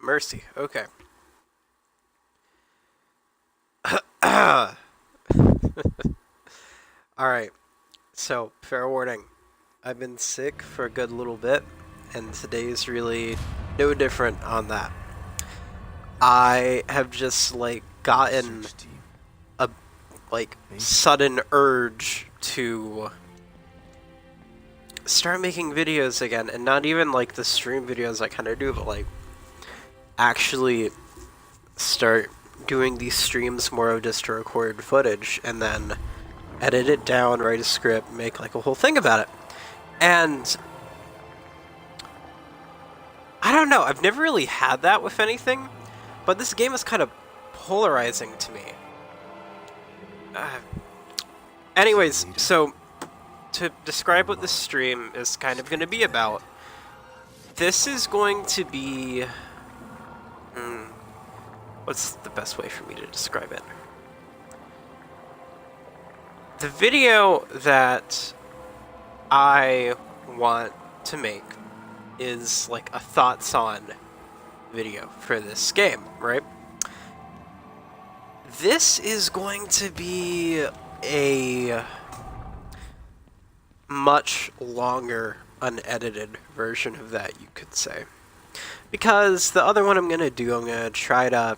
Mercy. Okay. Alright. So, fair warning. I've been sick for a good little bit, and today's really no different on that. I have just, gotten a, sudden urge to start making videos again, and not even, the stream videos I kind of do, but, actually start doing these streams more of just to record footage, and then edit it down, write a script, make, a whole thing about it. And I don't know, I've never really had that with anything, but this game is kind of polarizing to me. Anyways, so to describe what this stream is kind of going to be about, this is going to be... what's the best way for me to describe it? The video that I want to make is a thoughts on video for this game, right? This is going to be a much longer unedited version of that, you could say. Because the other one I'm going to try to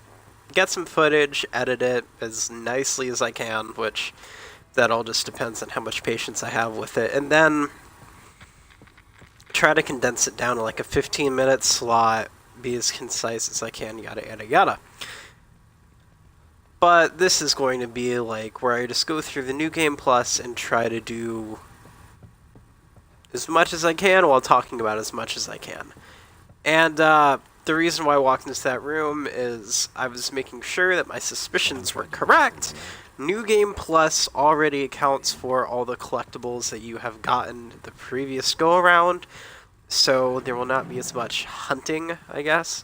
get some footage, edit it as nicely as I can, which that all just depends on how much patience I have with it, and then try to condense it down to a 15-minute slot, be as concise as I can, yada yada yada. But this is going to be where I just go through the New Game Plus and try to do as much as I can while talking about as much as I can. And the reason why I walked into that room is I was making sure that my suspicions were correct. New Game Plus already accounts for all the collectibles that you have gotten the previous go-around, so there will not be as much hunting, I guess.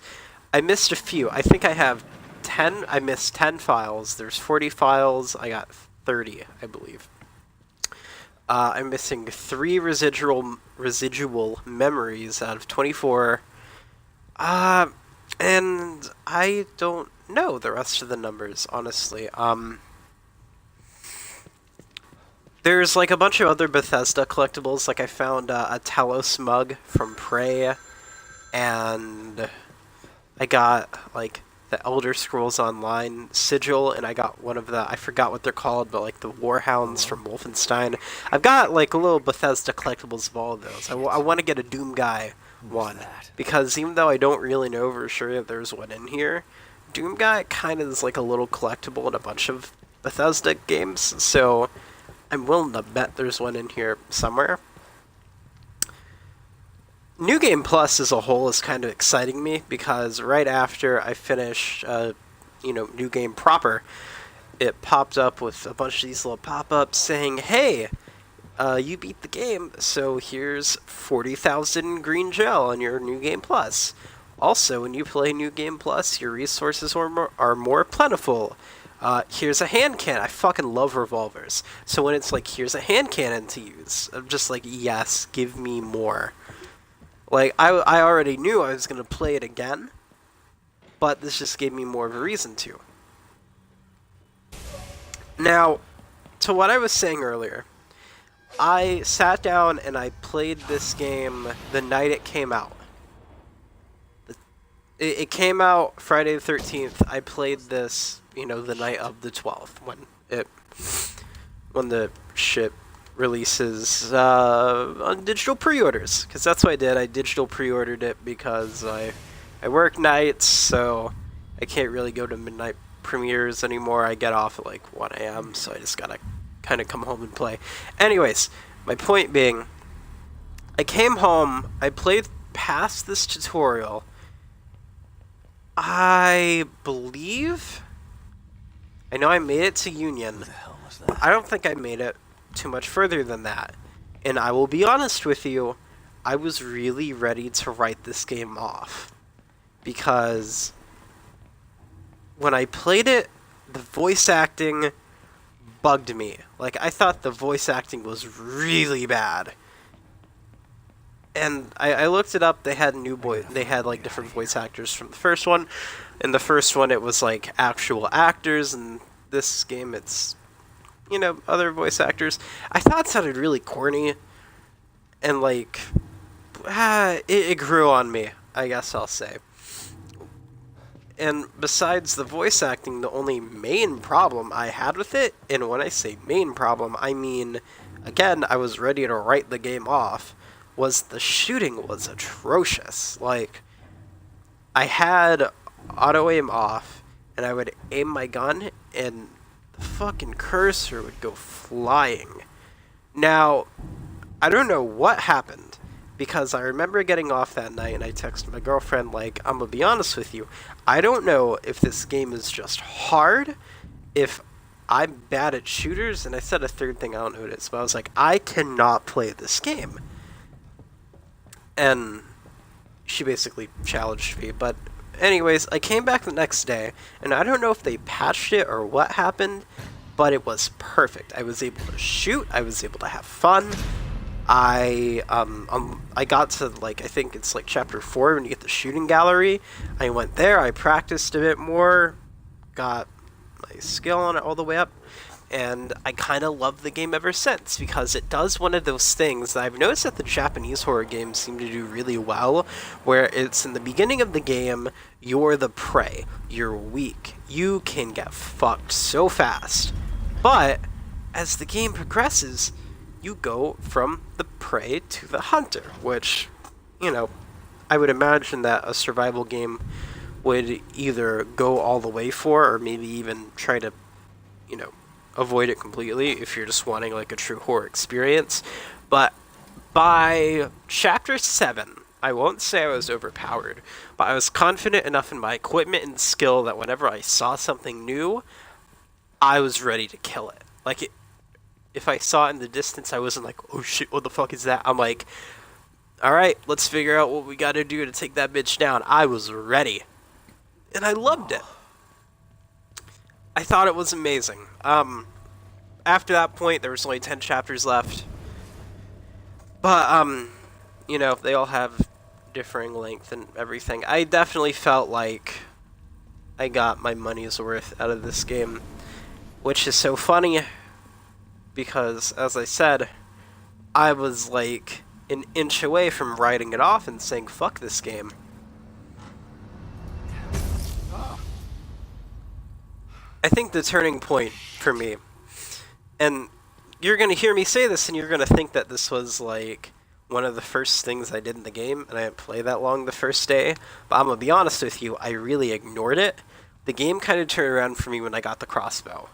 I missed a few. I think I have 10. I missed 10 files. There's 40 files. I got 30, I believe. I'm missing 3 residual memories out of 24. And I don't know the rest of the numbers, honestly. There's a bunch of other Bethesda collectibles. I found a Talos mug from Prey, and I got the Elder Scrolls Online sigil, and I got one of the, I forgot what they're called, but the Warhounds from Wolfenstein. I've got little Bethesda collectibles of all of those. I want to get a Doom Guy one, because even though I don't really know for sure that there's one in here, Doom Guy kind of is a little collectible in a bunch of Bethesda games, so I'm willing to bet there's one in here somewhere. New Game Plus as a whole is kind of exciting me, because right after I finished, New Game proper, it popped up with a bunch of these little pop-ups saying, hey, you beat the game, so here's 40,000 green gel on your New Game Plus. Also, when you play New Game Plus, your resources are more plentiful. Here's a hand cannon. I fucking love revolvers. So when it's here's a hand cannon to use, I'm just yes, give me more. I already knew I was going to play it again, but this just gave me more of a reason to. Now, to what I was saying earlier, I sat down and I played this game the night it came out. It came out Friday the 13th. I played this, the night of the 12th, when the ship releases on digital pre-orders, because that's what I did. I digital pre-ordered it because I work nights, so I can't really go to midnight premieres anymore. I get off at 1 a.m., so I just gotta kind of come home and play. Anyways, my point being, I came home, I played past this tutorial. I believe, I know I made it to Union. I don't think I made it too much further than that. And I will be honest with you, I was really ready to write this game off. Because when I played it, the voice acting bugged me. I thought the voice acting was really bad. And I looked it up. They had they had like different voice actors from the first one. In the first one, it was like actual actors, and this game, it's, you know, other voice actors. I thought it sounded really corny, and like, it grew on me, I guess I'll say. And besides the voice acting, the only main problem I had with it, and when I say main problem, I mean, again, I was ready to write the game off, was the shooting was atrocious. Like, I had auto-aim off, and I would aim my gun, and the fucking cursor would go flying. Now, I don't know what happened, because I remember getting off that night, and I texted my girlfriend, like, I'm gonna be honest with you, I don't know if this game is just hard, if I'm bad at shooters, and I said a third thing, I don't know what it is, but I was like, I cannot play this game. And she basically challenged me, but anyways, I came back the next day, and I don't know if they patched it or what happened, but it was perfect. I was able to shoot, I was able to have fun. I got to, like, I think it's like chapter 4 when you get the shooting gallery. I went there, I practiced a bit more, got my skill on it all the way up, and I kind of love the game ever since, because it does one of those things that I've noticed that the Japanese horror games seem to do really well, where it's in the beginning of the game, you're the prey, you're weak, you can get fucked so fast, but as the game progresses, you go from the prey to the hunter, which, you know, I would imagine that a survival game would either go all the way for, or maybe even try to, you know, avoid it completely if you're just wanting like a true horror experience. But by chapter 7, I won't say I was overpowered, but I was confident enough in my equipment and skill that whenever I saw something new, I was ready to kill it. Like, if I saw it in the distance, I wasn't like, oh shit, what the fuck is that? I'm like, alright, let's figure out what we gotta do to take that bitch down. I was ready. And I loved it. I thought it was amazing. After that point, there was only 10 chapters left. But, you know, they all have differing length and everything. I definitely felt like I got my money's worth out of this game. Which is so funny, because, as I said, I was like an inch away from writing it off and saying, fuck this game. I think the turning point for me, and you're going to hear me say this and you're going to think that this was like one of the first things I did in the game, and I didn't play that long the first day, but I'm going to be honest with you, I really ignored it. The game kind of turned around for me when I got the crossbow.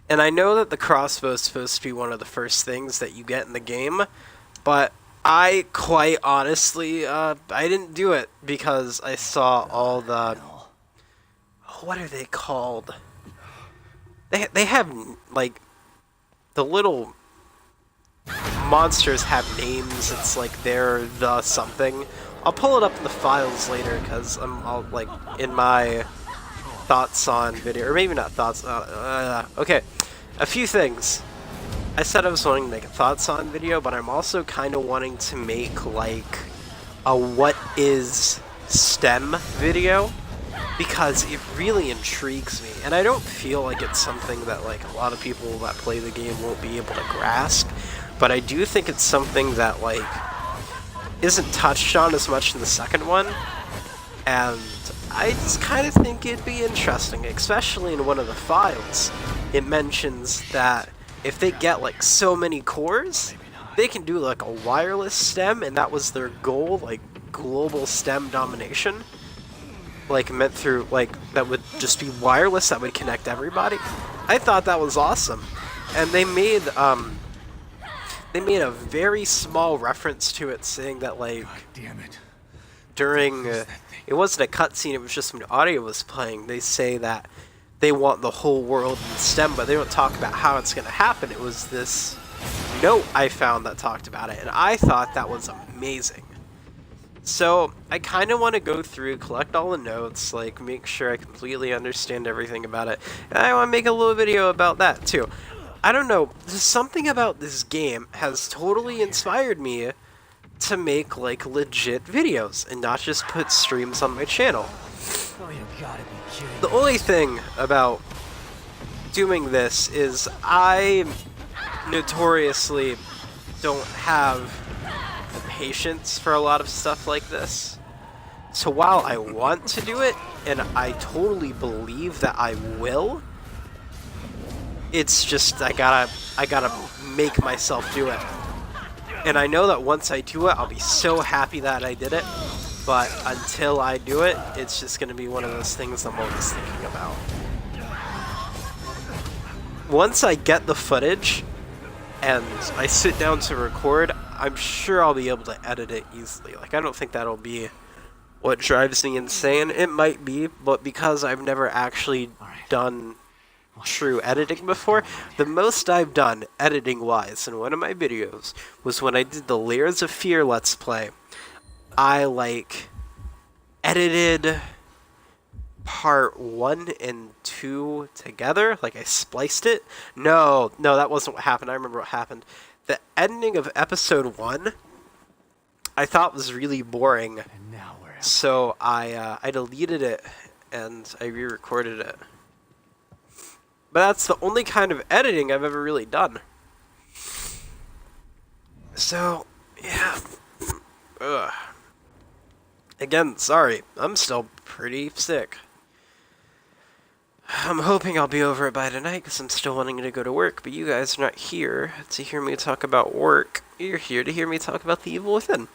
And I know that the crossbow is supposed to be one of the first things that you get in the game, but I quite honestly, I didn't do it because I saw all the, what are they called? They have, like, the little monsters have names. It's like they're the something. I'll pull it up in the files later because I'll, like, in my thoughts on video, or maybe not thoughts, okay, a few things. I said I was wanting to make a thoughts on video, but I'm also kind of wanting to make, like, a what is STEM video, because it really intrigues me, and I don't feel like it's something that, like, a lot of people that play the game won't be able to grasp, but I do think it's something that, like, isn't touched on as much in the second one, and I just kind of think it'd be interesting, especially in one of the files. It mentions that if they get, like, so many cores, they can do, like, a wireless STEM, and that was their goal, like, global STEM domination. Like, meant through, like, that would just be wireless, that would connect everybody. I thought that was awesome. And they made a very small reference to it, saying that, like, God damn it. during, it wasn't a cutscene, it was just when audio was playing, they say that they want the whole world in STEM, but they don't talk about how it's going to happen. It was this note I found that talked about it, and I thought that was amazing. So, I kind of want to go through, collect all the notes, like, make sure I completely understand everything about it, and I want to make a little video about that, too. I don't know, something about this game has totally inspired me to make like legit videos and not just put streams on my channel. Oh, you gotta be kidding. The only thing about doing this is I notoriously don't have the patience for a lot of stuff like this. So while I want to do it, and I totally believe that I will, it's just I gotta make myself do it. And I know that once I do it, I'll be so happy that I did it. But until I do it, it's just gonna be one of those things I'm always thinking about. Once I get the footage and I sit down to record, I'm sure I'll be able to edit it easily. Like, I don't think that'll be what drives me insane. It might be, but because I've never actually done true editing before, the most I've done editing-wise in one of my videos was when I did the Layers of Fear Let's Play. I, like, edited part 1 and 2 together, like I spliced it. No, that wasn't what happened. I remember what happened. The ending of episode 1 I thought was really boring, so I deleted it and I re-recorded it. But that's the only kind of editing I've ever really done. So, yeah. Ugh. Again, sorry, I'm still pretty sick. I'm hoping I'll be over it by tonight because I'm still wanting to go to work, but you guys are not here to hear me talk about work. You're here to hear me talk about the evil within.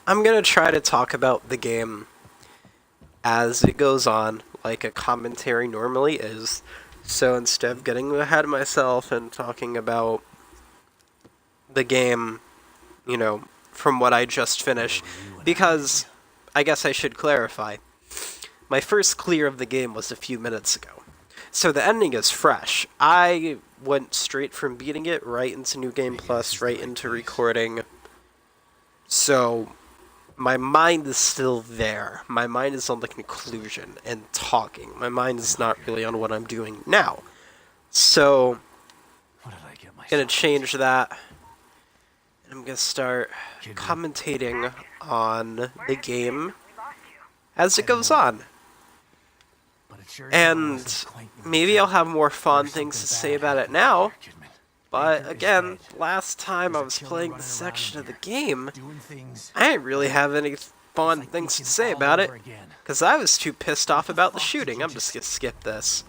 I'm gonna try to talk about the game as it goes on, like a commentary normally is. So instead of getting ahead of myself and talking about the game, you know, from what I just finished, because I guess I should clarify. My first clear of the game was a few minutes ago. So the ending is fresh. I went straight from beating it right into New Game Plus, right into recording. So my mind is still there. My mind is on the conclusion and talking. My mind is not really on what I'm doing now. So I'm going to change that. And I'm going to start commentating on the game as it goes on. And maybe I'll have more fun things to say about it now. But again, last time I was playing this section of the game, I didn't really have any fun things to say about it, because I was too pissed off about the shooting. I'm just going to skip this.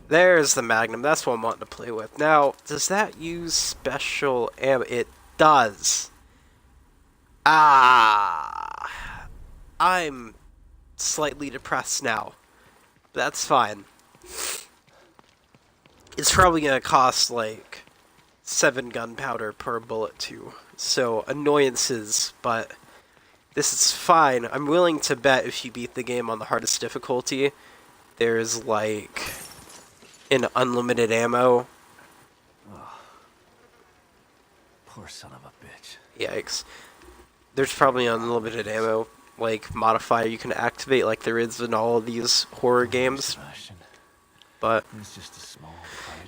There's the Magnum. That's what I'm wanting to play with. Now, does that use special ammo? It does. I'm slightly depressed now. That's fine. It's probably going to cost, like, 7 gunpowder per bullet, too. So, annoyances, but this is fine. I'm willing to bet if you beat the game on the hardest difficulty, there's, like, an unlimited ammo. Oh, poor son of a bitch. Yikes. There's probably an unlimited ammo, like, modifier you can activate like there is in all of these horror games. But it's just a small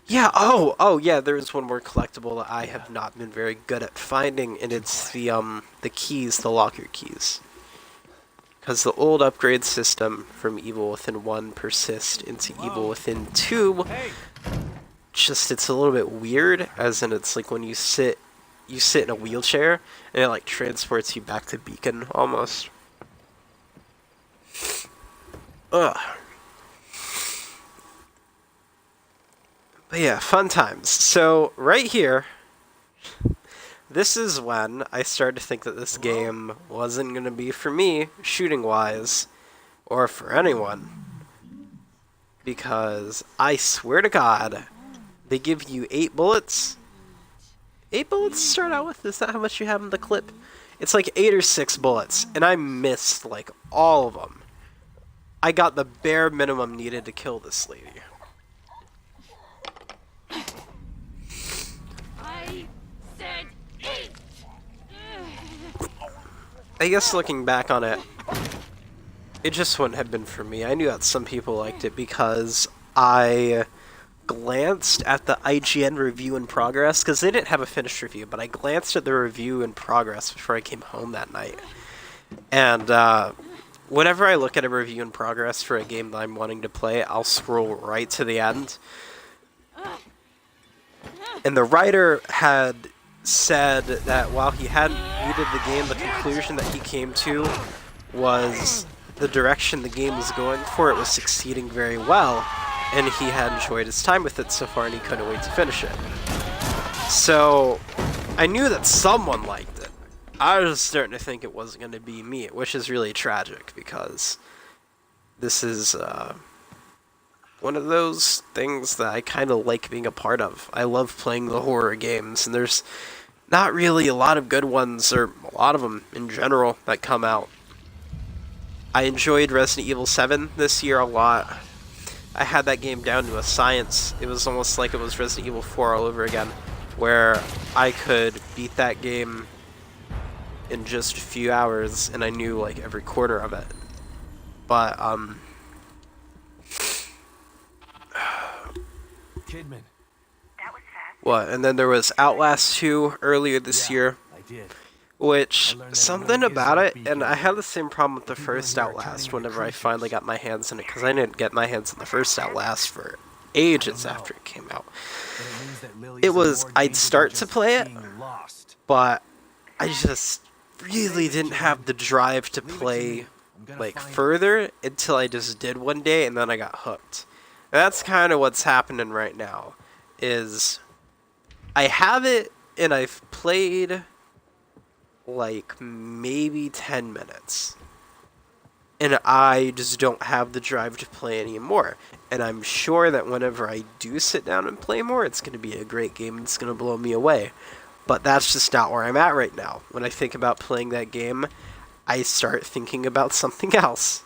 yeah, oh yeah, there's one more collectible that I have not been very good at finding, and it's the keys, the locker keys. Because the old upgrade system from Evil Within 1 persists into Evil Within 2. Just, it's a little bit weird, as in it's like when you sit in a wheelchair, and it like transports you back to Beacon, almost. Ugh. But yeah, fun times. So, right here, this is when I started to think that this game wasn't going to be for me, shooting-wise, or for anyone. Because, I swear to God, they give you 8 bullets. 8 bullets to start out with? Is that how much you have in the clip? It's like 8 or 6 bullets, and I missed, like, all of them. I got the bare minimum needed to kill this lady. I said 8! I guess looking back on it, it just wouldn't have been for me. I knew that some people liked it because I glanced at the IGN review in progress, because they didn't have a finished review, but I glanced at the review in progress before I came home that night. And whenever I look at a review in progress for a game that I'm wanting to play, I'll scroll right to the end. And the writer had said that while he hadn't beaten the game, the conclusion that he came to was the direction the game was going for. It was succeeding very well, and he had enjoyed his time with it so far, and he couldn't wait to finish it. So I knew that someone liked it. I was starting to think it wasn't going to be me, which is really tragic, because this is one of those things that I kind of like being a part of. I love playing the horror games, and there's not really a lot of good ones, or a lot of them in general, that come out. I enjoyed Resident Evil 7 this year a lot. I had that game down to a science. It was almost like it was Resident Evil 4 all over again, where I could beat that game in just a few hours, and I knew like every quarter of it. But Kidman. what? And then there was Outlast 2 earlier this year, I did. which I learned that something money is about what it, beat and you. I had the same problem with the People in first here are Outlast turning whenever I into finally got my hands in it, because I didn't get my hands on the first Outlast for ages after it came out. But it means that Lily's It in was, more I'd danger start than to just play it, being lost. but I just really didn't have the drive to Leave it to play me. I'm gonna like find further until I just did one day, and then I got hooked. And that's kind of what's happening right now, is I have it and I've played like maybe 10 minutes, and I just don't have the drive to play anymore. And I'm sure that whenever I do sit down and play more, it's going to be a great game and it's going to blow me away. But that's just not where I'm at right now. When I think about playing that game, I start thinking about something else.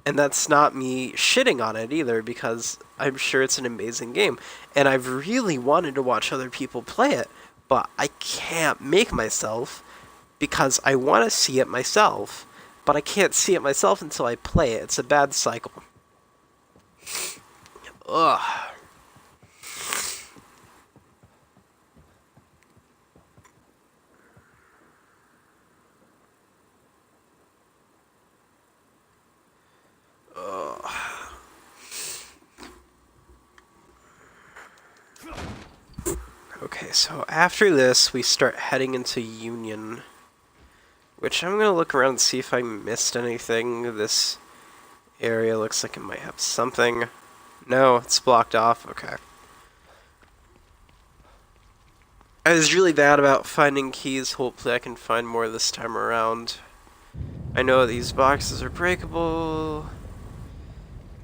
And that's not me shitting on it either, because I'm sure it's an amazing game. And I've really wanted to watch other people play it, but I can't make myself, because I want to see it myself, but I can't see it myself until I play it. It's a bad cycle. Ugh. Okay, so after this, we start heading into Union, which I'm going to look around and see if I missed anything. This area looks like it might have something. No, it's blocked off. Okay. I was really bad about finding keys. Hopefully I can find more this time around. I know these boxes are breakable.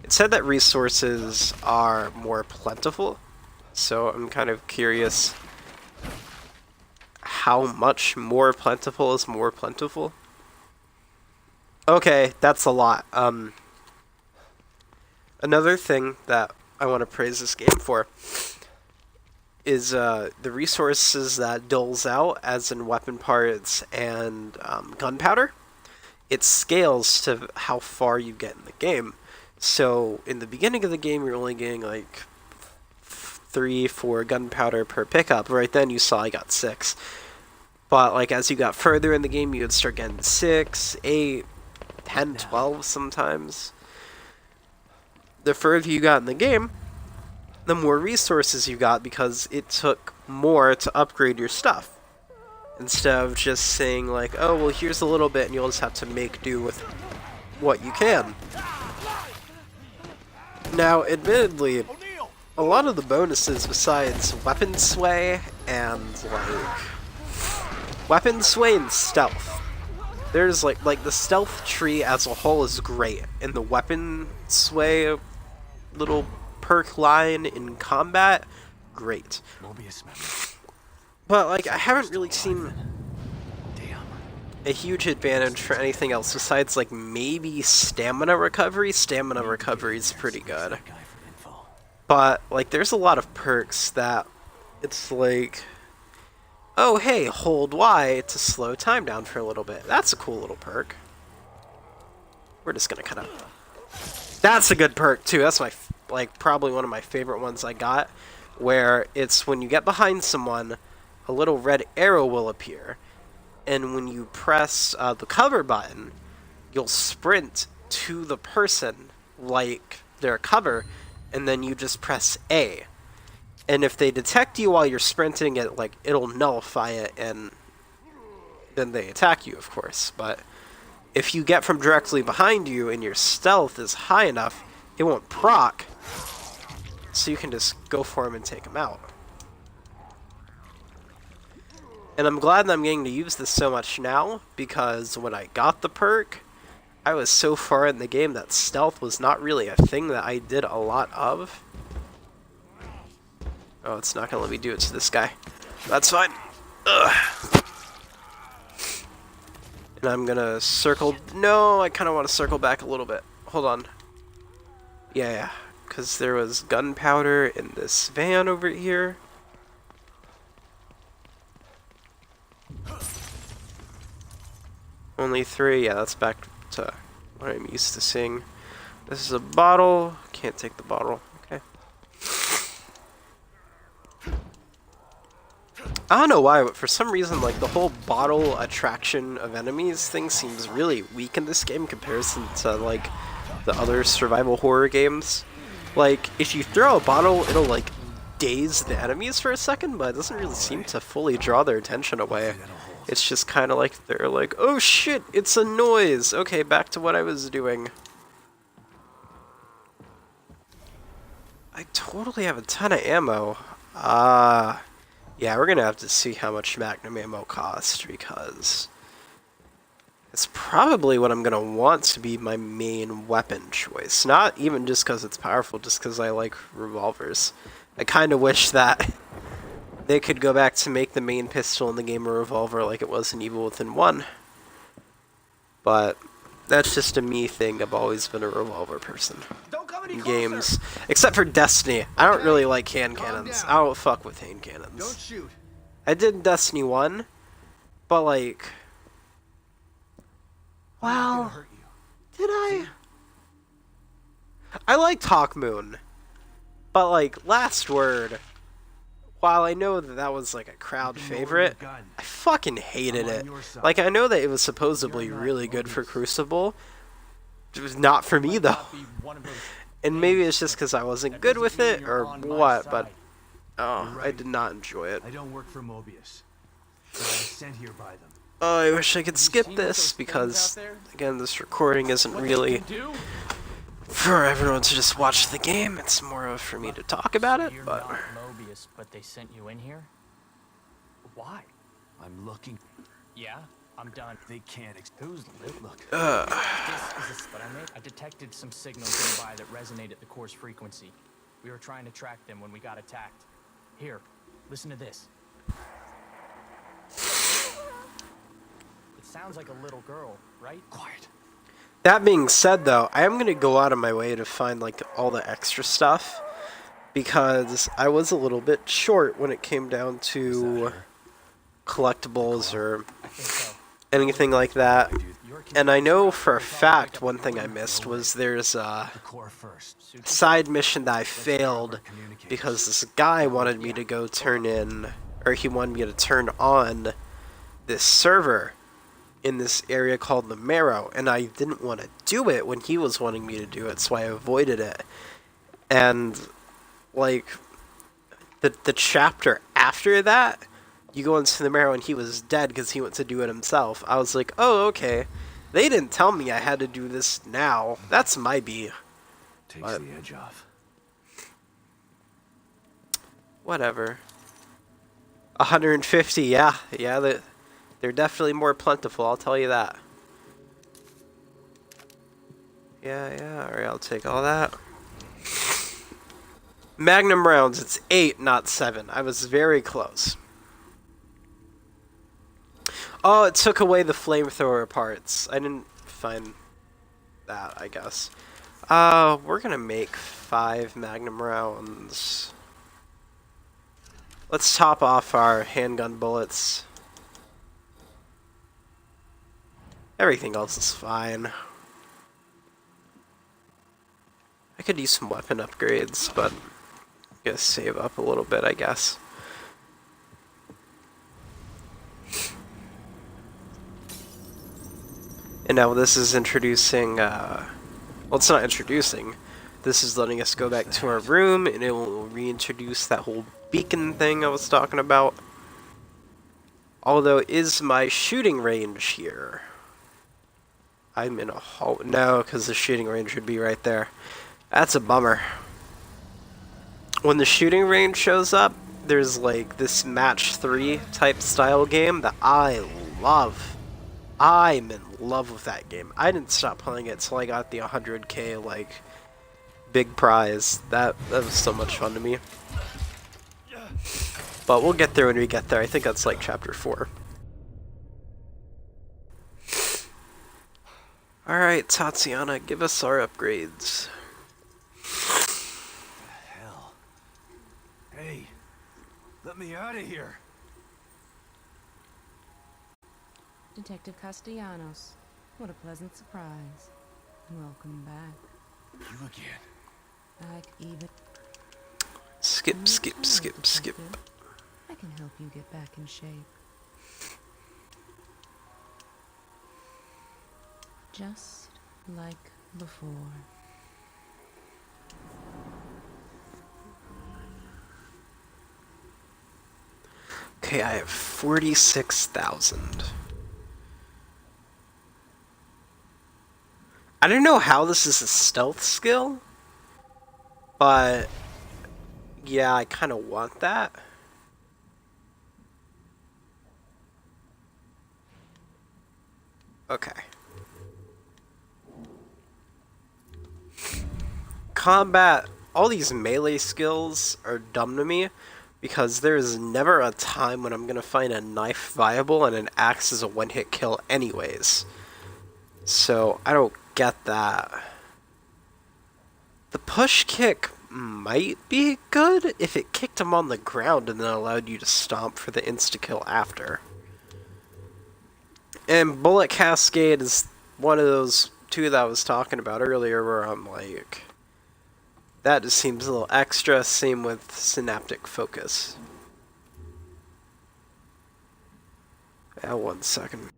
It said that resources are more plentiful, so I'm kind of curious how much more plentiful is more plentiful. Okay, that's a lot. Another thing that I want to praise this game for is the resources that doles out, as in weapon parts and gunpowder. It scales to how far you get in the game. So in the beginning of the game, you're only getting like 3-4 gunpowder per pickup. Right then, you saw I got 6. But like as you got further in the game, you would start getting 6, 8, 10, 12 sometimes. The further you got in the game, the more resources you got, because it took more to upgrade your stuff. Instead of just saying like, oh, well, here's a little bit and you'll just have to make do with what you can. Now, admittedly, a lot of the bonuses besides weapon sway and like weapon sway and stealth, there's like the stealth tree as a whole is great, and the weapon sway little perk line in combat, great. Mobius member. But like I haven't really seen Damn. a huge advantage for anything else besides like maybe stamina recovery. Stamina recovery is pretty good. That guy for info. But like there's a lot of perks that it's like, oh hey, hold Y to slow time down for a little bit. That's a cool little perk. We're just gonna kind of... That's a good perk too. That's my like probably one of my favorite ones I got, where it's when you get behind someone, a little red arrow will appear, and when you press the cover button, you'll sprint to the person like their cover, and then you just press A. And if they detect you while you're sprinting, it'll nullify it, and then they attack you, of course. But if you get from directly behind you and your stealth is high enough, it won't proc, so you can just go for him and take him out. And I'm glad that I'm getting to use this so much now, because when I got the perk, I was so far in the game that stealth was not really a thing that I did a lot of. Oh, it's not gonna let me do it to this guy. That's fine. Ugh. And I'm gonna circle... No, I kind of want to circle back a little bit. Hold on. Yeah, because there was gunpowder in this van over here. Only 3. Yeah, that's back to what I'm used to seeing. This is a bottle. Can't take the bottle. Okay. I don't know why, but for some reason, like, the whole bottle attraction of enemies thing seems really weak in this game in comparison to, like, the other survival horror games. Like, if you throw a bottle, it'll, like, daze the enemies for a second, but it doesn't really seem to fully draw their attention away. It's just kind of like they're like, oh shit, it's a noise! Okay, back to what I was doing. I totally have a ton of ammo. Yeah, we're gonna have to see how much Magnum ammo costs, because it's probably what I'm gonna want to be my main weapon choice. Not even just because it's powerful, just because I like revolvers. I kind of wish that they could go back to make the main pistol in the game a revolver like it was in Evil Within 1. But that's just a me thing. I've always been a revolver person in games. Except for Destiny. I don't really like hand cannons. I don't fuck with hand cannons. Don't shoot. I did in Destiny 1, but like... Well, did I? I liked Hawkmoon, but like, Last Word, while I know that that was like a crowd favorite, I fucking hated it. Like, I know that it was supposedly really good for Crucible. It was not for me though. And maybe it's just because I wasn't good with it or what, but oh, I did not enjoy it. I don't work for Mobius. I was sent here by them. Oh, I wish I could skip this because, again, this recording isn't really for everyone to just watch the game. It's more of for me to talk about it, You're but... not Mobius, but they sent you in here? Why? I'm looking. Yeah, I'm done. They can't. Who's Look. This is what I made. I detected some signals nearby that resonated the core's frequency. We were trying to track them when we got attacked. Here, listen to this. It sounds like a little girl, right? Quiet. That being said, though, I am going to go out of my way to find, like, all the extra stuff, because I was a little bit short when it came down to collectibles or I think so. anything like that. You're And I know for a fact one thing I missed was there's a The core first. side mission that I failed because this guy wanted me to go turn in, or he wanted me to turn on this server in this area called the Marrow, and I didn't want to do it when he was wanting me to do it, so I avoided it. And, like, the chapter after that, you go into the Marrow and he was dead because he went to do it himself. I was like, oh, okay. They didn't tell me I had to do this now. That's my B. Takes the edge off. Whatever. 150, yeah. Yeah, they're definitely more plentiful, I'll tell you that. Yeah, alright, I'll take all that. Magnum rounds, it's 8, not 7. I was very close. Oh, it took away the flamethrower parts. I didn't find that, I guess. We're gonna make 5 Magnum rounds. Let's top off our handgun bullets. Everything else is fine. I could use some weapon upgrades, but I'm gonna save up a little bit, I guess. And now this is introducing, well, it's not introducing. This is letting us go back to our room, and it will reintroduce that whole beacon thing I was talking about. Although, is my shooting range here? I'm in a hall. No, because the shooting range would be right there. That's a bummer. When the shooting range shows up, there's like this match 3 type style game that I love. I'm in love with that game. I didn't stop playing it till I got the 100k like big prize. That was so much fun to me. But we'll get there when we get there. I think that's like chapter 4. Alright, Tatiana, give us our upgrades. Hell. Hey, let me out of here. Detective Castellanos. What a pleasant surprise. Welcome back. You again. Back even. Skip, Not skip, sure, skip, skip. Detective. I can help you get back in shape. Just like before. Okay, I have 46,000. I don't know how this is a stealth skill, but yeah, I kind of want that. Okay. Combat, all these melee skills are dumb to me because there is never a time when I'm going to find a knife viable and an axe is a one-hit kill anyways. So, I don't get that. The push kick might be good if it kicked him on the ground and then allowed you to stomp for the insta-kill after. And Bullet Cascade is one of those 2 that I was talking about earlier where I'm like, that just seems a little extra. Same with Synaptic Focus. Yeah, 1 second.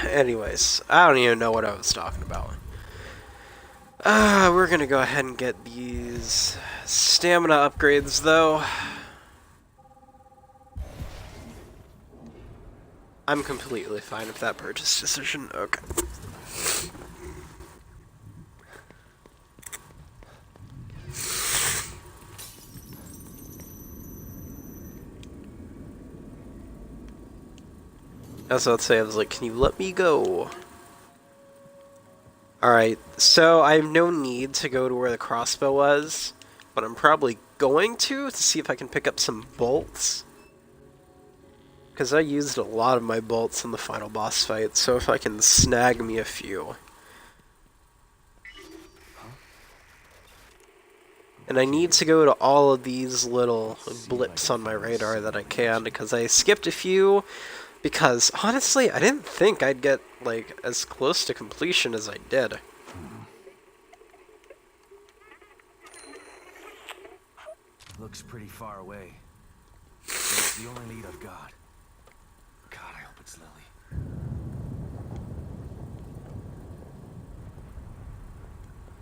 Anyways, I don't even know what I was talking about. We're gonna go ahead and get these stamina upgrades, though. I'm completely fine with that purchase decision. Okay. That's what I'd say. I was like, can you let me go? Alright, so I have no need to go to where the crossbow was, but I'm probably going to see if I can pick up some bolts. Because I used a lot of my bolts in the final boss fight, so if I can snag me a few. And I need to go to all of these little blips on my radar that I can, because I skipped a few. Because, honestly, I didn't think I'd get, like, as close to completion as I did. Looks pretty far away. But it's the only lead I've got. God, I hope it's Lily.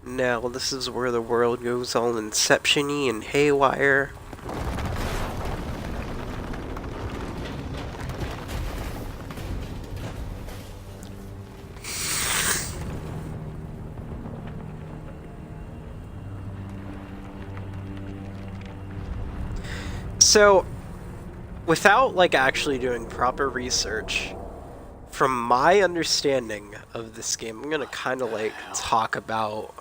Now, this is where the world goes all Inception-y and haywire. So, without, like, actually doing proper research, from my understanding of this game, I'm gonna kind of like talk about,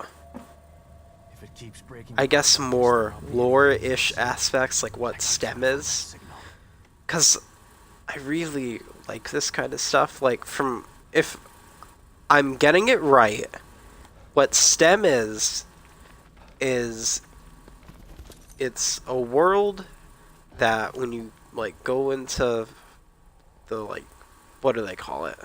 If it keeps breaking I guess, apart, more I'll be lore-ish aspects, like what STEM is. signal. Because I really like this kind of stuff. Like, from, if I'm getting it right, what STEM is it's a world that when you, like, go into the, like, what do they call it?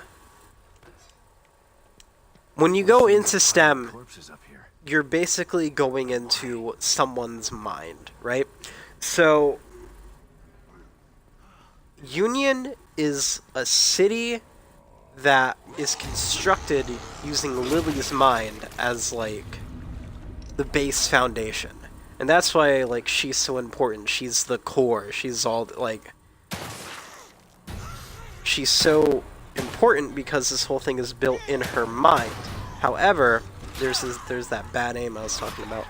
When you go into STEM, Corpses up here. you're basically going into someone's mind, right? So, Union is a city that is constructed using Lily's mind as, like, the base foundation. And that's why, like, she's so important. She's the core. She's all, like... She's so important because this whole thing is built in her mind. However, there's that bad aim I was talking about.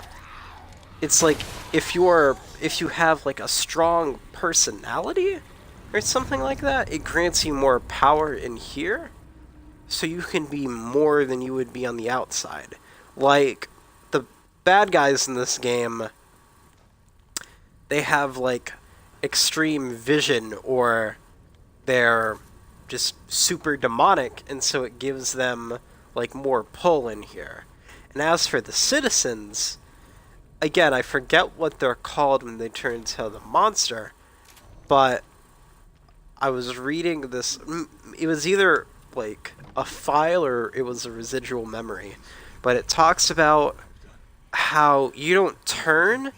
It's like, if you have, like, a strong personality or something like that, it grants you more power in here, so you can be more than you would be on the outside. Like, the bad guys in this game, they have, like, extreme vision, or they're just super demonic, and so it gives them, like, more pull in here. And as for the citizens, again, I forget what they're called when they turn into the monster, but I was reading this, it was either, like, a file or it was a residual memory, but it talks about how you don't turn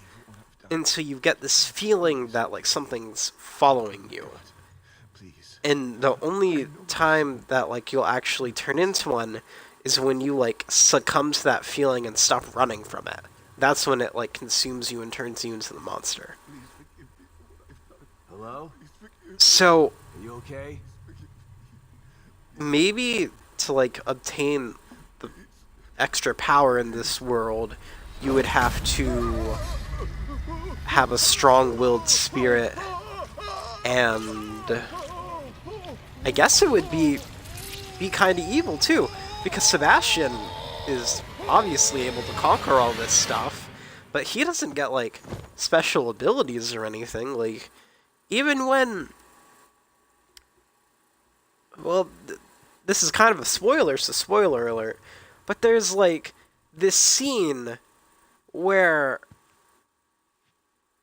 until you get this feeling that, like, something's following you. Please. And the only time that, like, you'll actually turn into one is when you, like, succumb to that feeling and stop running from it. That's when it, like, consumes you and turns you into the monster. Hello? So, Are you okay? maybe to, like, obtain the extra power in this world, you would have to have a strong-willed spirit, and I guess it would be kind of evil too, because Sebastian is obviously able to conquer all this stuff, but he doesn't get, like, special abilities or anything. Like, even when, well, this is kind of a spoiler, so spoiler alert, but there's, like, this scene where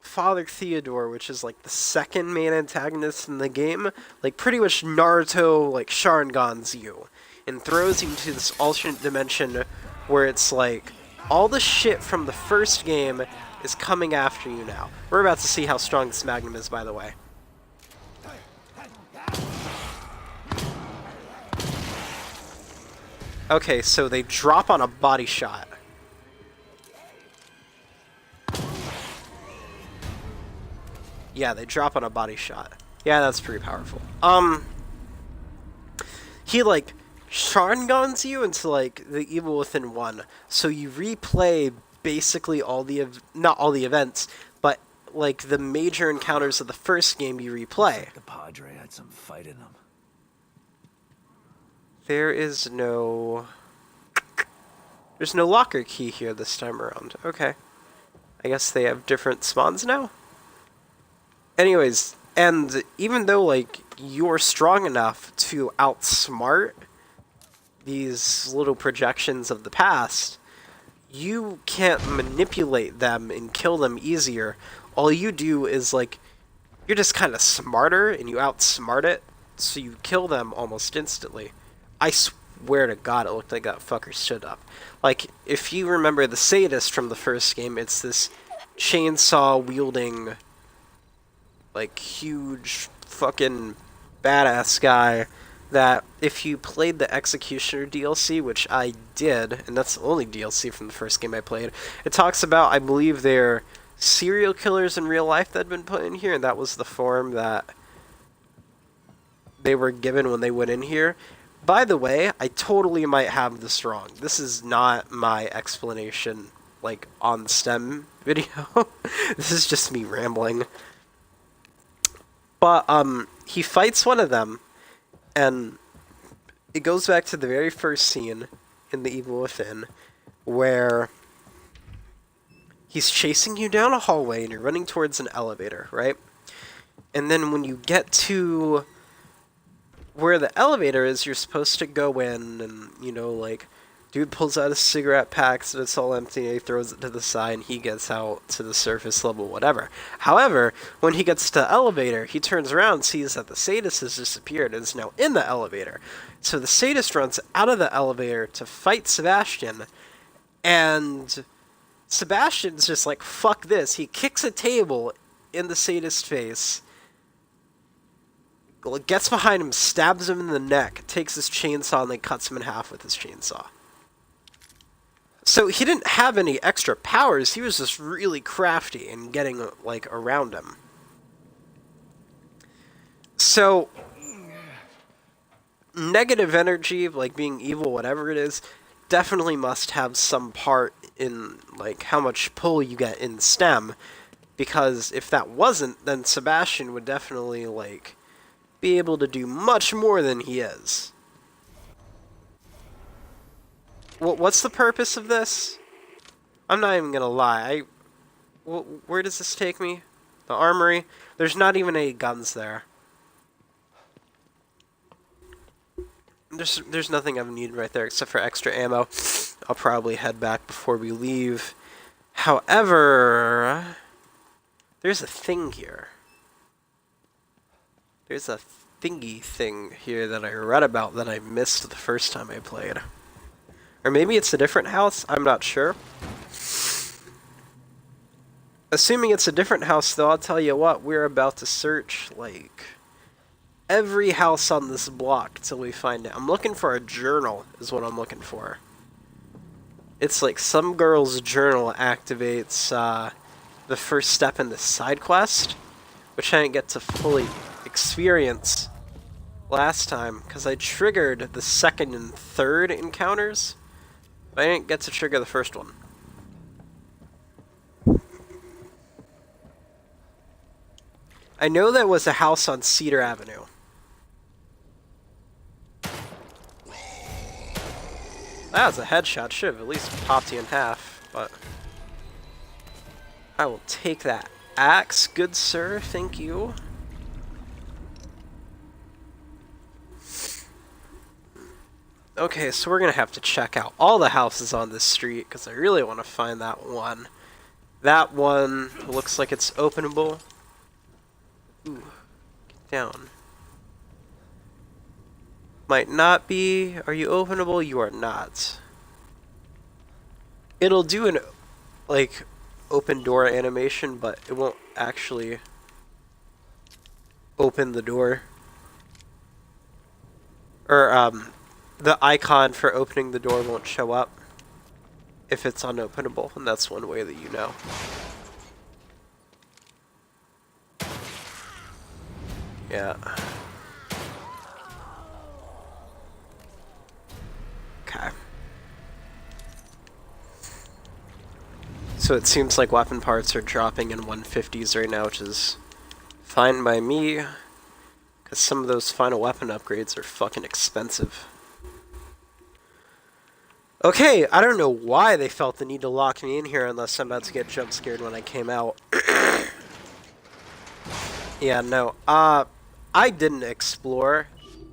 Father Theodore, which is, like, the second main antagonist in the game, like, pretty much Naruto, like, Sharingans you, and throws you into this alternate dimension where it's, like, all the shit from the first game is coming after you now. We're about to see how strong this Magnum is, by the way. Okay, so they drop on a body shot. Yeah, they drop on a body shot. Yeah, that's pretty powerful. He, like, Sharingans you into, like, the evil within one. So you replay basically all the, not all the events, but, like, the major encounters of the first game you replay. The Padre had some fight in him. There's no locker key here this time around. Okay. I guess they have different spawns now? Anyways, and even though, like, you're strong enough to outsmart these little projections of the past, you can't manipulate them and kill them easier. All you do is, like, you're just kind of smarter, and you outsmart it, so you kill them almost instantly. I swear to God, it looked like that fucker stood up. Like, if you remember the sadist from the first game, it's this chainsaw-wielding, like, huge fucking badass guy that if you played the Executioner DLC, which I did, and that's the only DLC from the first game I played, it talks about, I believe, they're serial killers in real life that had been put in here, and that was the form that they were given when they went in here. By the way, I totally might have this wrong. This is not my explanation, like, on the STEM video. This is just me rambling. But, he fights one of them, and it goes back to the very first scene in The Evil Within, where he's chasing you down a hallway and you're running towards an elevator, right? And then when you get to where the elevator is, you're supposed to go in and, you know, like, dude pulls out a cigarette pack and it's all empty and he throws it to the side and he gets out to the surface level, whatever. However, when he gets to the elevator, he turns around, sees that the sadist has disappeared and is now in the elevator. So the sadist runs out of the elevator to fight Sebastian, and Sebastian's just like, fuck this. He kicks a table in the sadist's face, gets behind him, stabs him in the neck, takes his chainsaw, and then cuts him in half with his chainsaw. So he didn't have any extra powers, he was just really crafty in getting, like, around him. So, negative energy, like being evil, whatever it is, definitely must have some part in, like, how much pull you get in STEM, because if that wasn't, then Sebastian would definitely, like, be able to do much more than he is. What's the purpose of this? I'm not even gonna lie. Where does this take me? The armory? There's not even any guns there. There's nothing I've needed right there except for extra ammo. I'll probably head back before we leave. However, there's a thing here. There's a thingy thing here that I read about that I missed the first time I played. Or maybe it's a different house, I'm not sure. Assuming it's a different house, though, I'll tell you what, we're about to search, like, every house on this block till we find it. I'm looking for a journal, is what I'm looking for. It's like some girl's journal activates the first step in this side quest, which I didn't get to fully experience last time, because I triggered the second and third encounters. I didn't get to trigger the first one. I know there was a house on Cedar Avenue. That was a headshot. Should have at least popped you in half, but I will take that axe, good sir. Thank you. Okay, so we're going to have to check out all the houses on this street, because I really want to find that one. That one looks like it's openable. Ooh, get down. Might not be. Are you openable? You are not. It'll do an, like, open door animation, but it won't actually open the door. Or, the icon for opening the door won't show up if it's unopenable, and that's one way that you know. Yeah. Okay. So it seems like weapon parts are dropping in 150s right now, which is fine by me, because some of those final weapon upgrades are fucking expensive. Okay, I don't know why they felt the need to lock me in here unless I'm about to get jump scared when I came out. Yeah, no. I didn't explore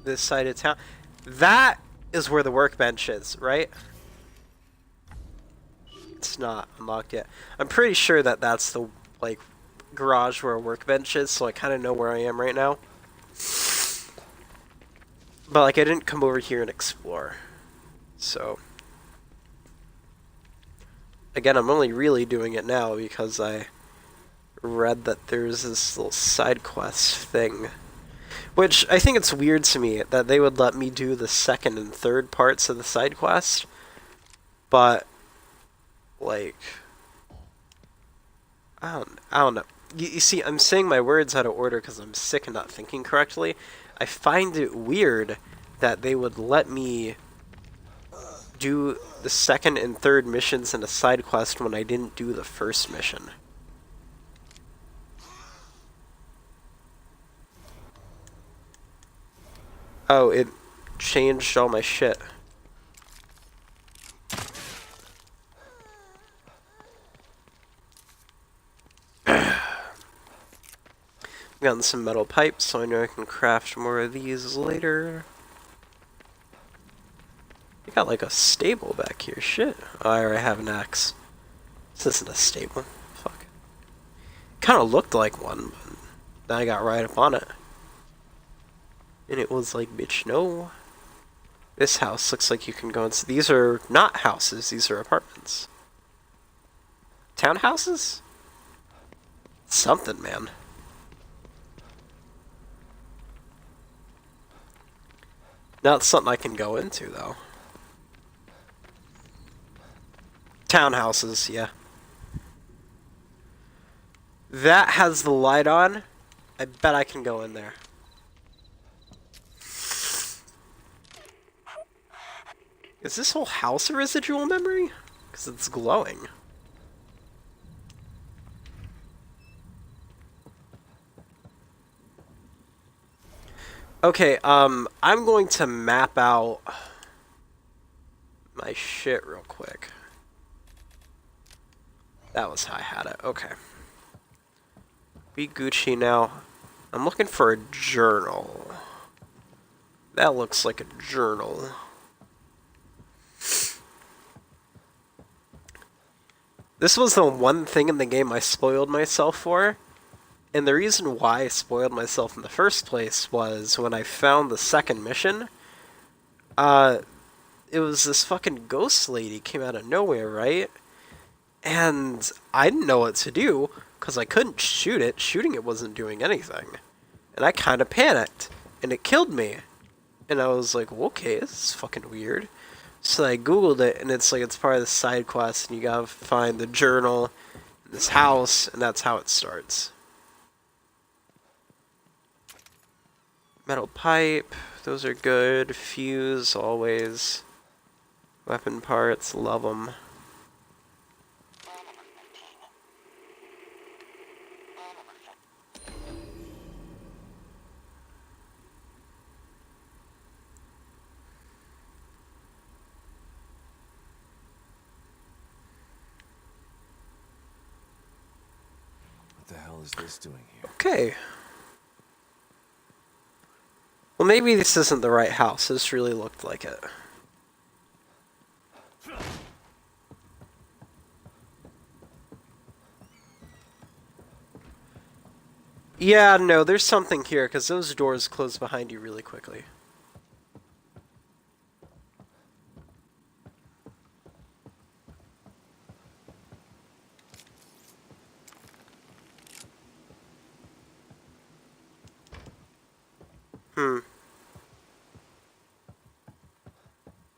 this side of town. That is where the workbench is, right? It's not unlocked yet. I'm pretty sure that that's the, like, garage where a workbench is, so I kind of know where I am right now. But, like, I didn't come over here and explore. So... Again, I'm only really doing it now because I read that there's this little side quest thing. Which, I think it's weird to me that they would let me do the second and third parts of the side quest. But, like... I don't know. You see, I'm saying my words out of order because I'm sick and not thinking correctly. I find it weird that they would let me do the second and third missions in a side quest when I didn't do the first mission. Oh, it changed all my shit. Gotten some metal pipes, so I know I can craft more of these later. I got like a stable back here. Shit. Oh, I already have an axe. This isn't a stable. Fuck. Kind of looked like one, but then I got right up on it. And it was like, bitch, no. This house looks like you can go into. These are not houses, these are apartments. Townhouses? Something, man. Not something I can go into, though. Townhouses, yeah. That has the light on. I bet I can go in there. Is this whole house a residual memory? Because it's glowing. Okay, I'm going to map out my shit real quick. That was how I had it. Okay. Be Gucci now. I'm looking for a journal. That looks like a journal. This was the one thing in the game I spoiled myself for. And the reason why I spoiled myself in the first place was when I found the second mission, it was this fucking ghost lady came out of nowhere, right? And I didn't know what to do, because I couldn't shoot it. Shooting it wasn't doing anything. And I kind of panicked, and it killed me. And I was like, well, okay, this is fucking weird. So I googled it, and it's like it's part of the side quest, and you gotta find the journal in this house, and that's how it starts. Metal pipe, those are good. Fuse, always. Weapon parts, love them. What the hell is this doing here? Okay. Well, maybe this isn't the right house. This really looked like it. Yeah, no, there's something here, because those doors close behind you really quickly.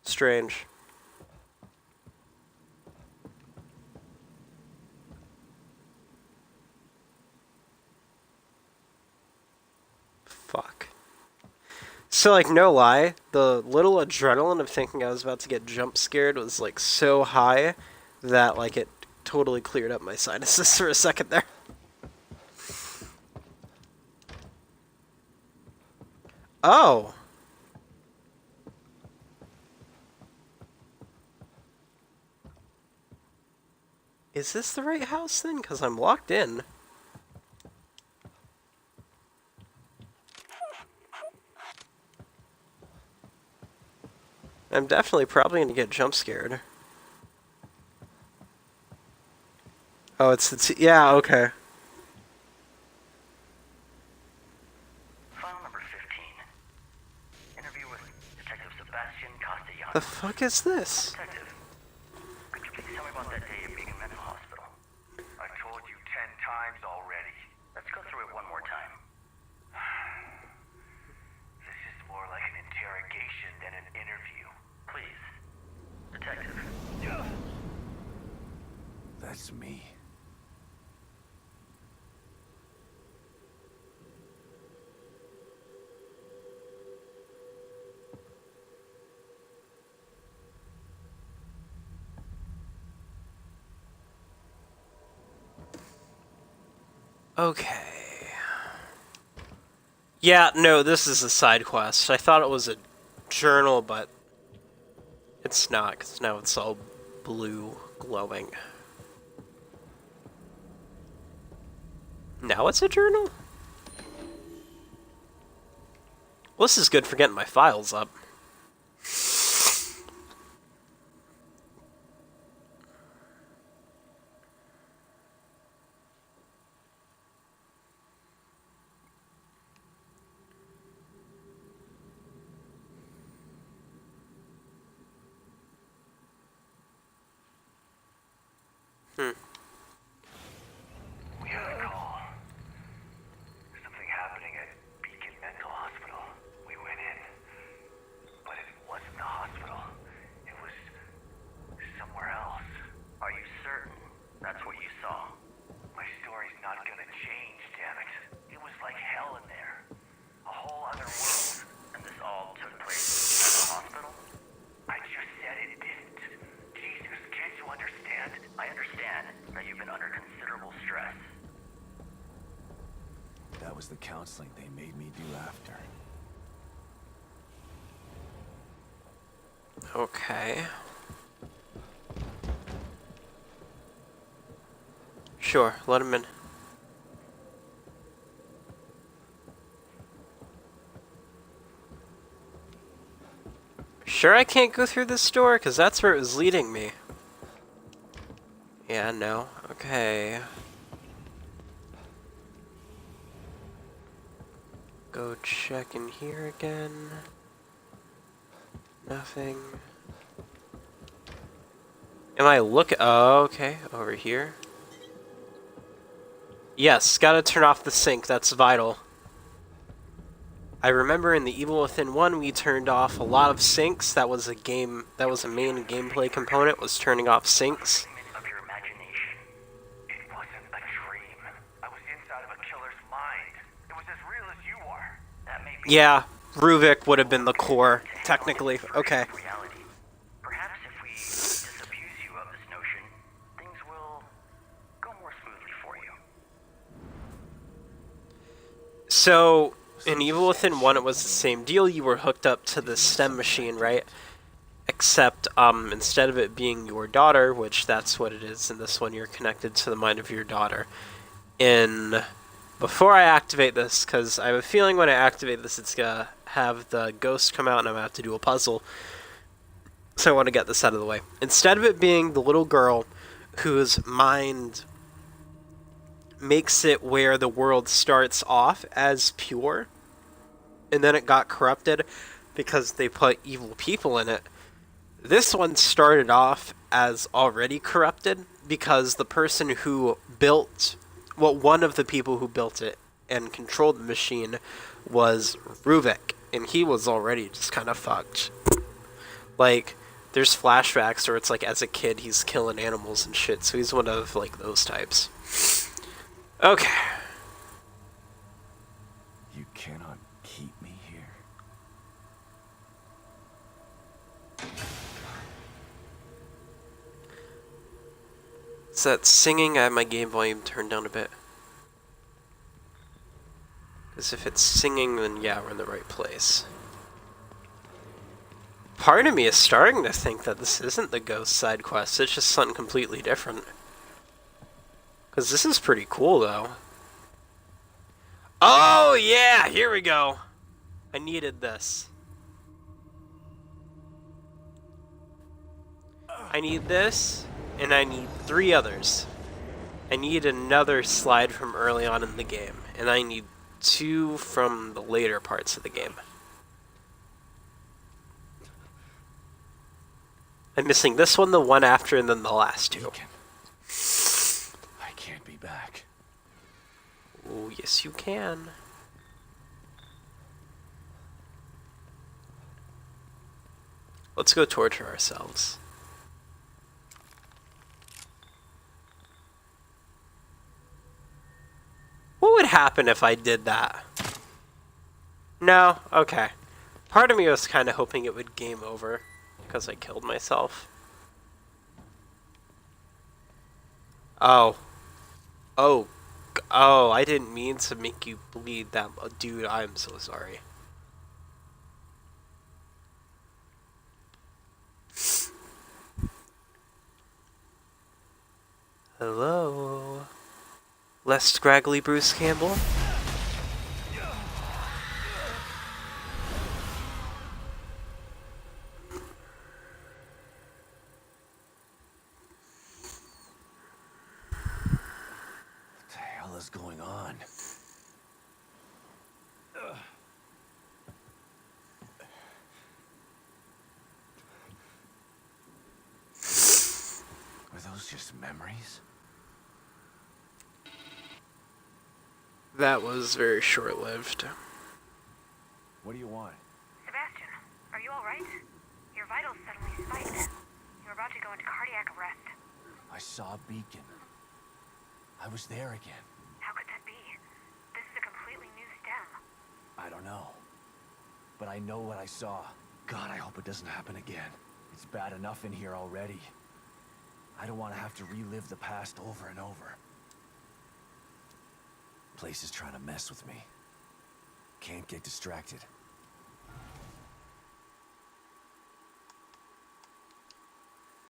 Strange. Fuck. So, like, no lie, the little adrenaline of thinking I was about to get jump scared was, like, so high that, like, it totally cleared up my sinuses for a second there. Oh. Is this the right house then? Because I'm locked in. I'm definitely probably going to get jump scared. Oh, it's yeah, okay. File number 15. Interview with Detective Sebastian Castellanos. The fuck is this? Detective, could you please tell me about that day of being in mental hospital? I've told you 10 times already. Let's go through it one more time. This is more like an interrogation than an interview. Please. Detective. That's me. Okay. Yeah, no, this is a side quest. I thought it was a journal, but it's not, because now it's all blue glowing. Now it's a journal? Well, this is good for getting my files up. We had a call. Something happening at Beacon Mental Hospital. We went in. But it wasn't the hospital. It was somewhere else. Are you certain that's what you saw? My story's not gonna change, damn it. It was like hell in there. A whole other world. And this all took place at the hospital? I just said it didn't. Jesus, can't you understand? I understand that you've been under considerable stress. That was the counseling they made me do after. Okay. Sure, let him in. Sure I can't go through this door? Because that's where it was leading me. Yeah, no. Okay. Go check in here again. Nothing. Am I oh, okay. Over here. Yes, gotta turn off the sink. That's vital. I remember in the Evil Within 1 we turned off a lot of sinks. That was a main gameplay component, was turning off sinks. Figment of your imagination. It wasn't a dream. I was inside of a killer's mind. It was as real as you are. That may be Yeah, Ruvik would have been the core, technically. Okay. reality. Perhaps if we disabuse you of this notion, things will go more smoothly for you. So, in Evil Within 1 it was the same deal. You were hooked up to the STEM machine, right? Except, instead of it being your daughter, which that's what it is, in this one you're connected to the mind of your daughter. Before I activate this, because I have a feeling when I activate this it's gonna have the ghost come out and I'm gonna have to do a puzzle. So I want to get this out of the way. Instead of it being the little girl whose mind makes it where the world starts off as pure, and then it got corrupted because they put evil people in it. This one started off as already corrupted because the person who built, well, one of the people who built it and controlled the machine was Ruvik, and he was already just kind of fucked. Like, there's flashbacks where it's like as a kid he's killing animals and shit, so he's one of like those types. Okay. You cannot keep me here. Is that singing? I have my game volume turned down a bit. Because if it's singing, then yeah, we're in the right place. Part of me is starting to think that this isn't the ghost side quest, it's just something completely different. Because this is pretty cool, though. Oh, yeah! Here we go! I needed this. I need this, and I need 3 others. I need another slide from early on in the game, and I need 2 from the later parts of the game. I'm missing this one, the one after, and then the last 2. I can't be back. Oh, yes you can. Let's go torture ourselves. What would happen if I did that? No? Okay. Part of me was kind of hoping it would game over, because I killed myself. Oh. Oh. Oh, I didn't mean to make you bleed that. Dude, I'm so sorry. Hello? Less scraggly Bruce Campbell? What the hell is going on? Are those just memories? That was very short-lived. What do you want? Sebastian, are you alright? Your vitals suddenly spiked. You're about to go into cardiac arrest. I saw a beacon. I was there again. How could that be? This is a completely new stem. I don't know. But I know what I saw. God, I hope it doesn't happen again. It's bad enough in here already. I don't want to have to relive the past over and over. Place is trying to mess with me. Can't get distracted.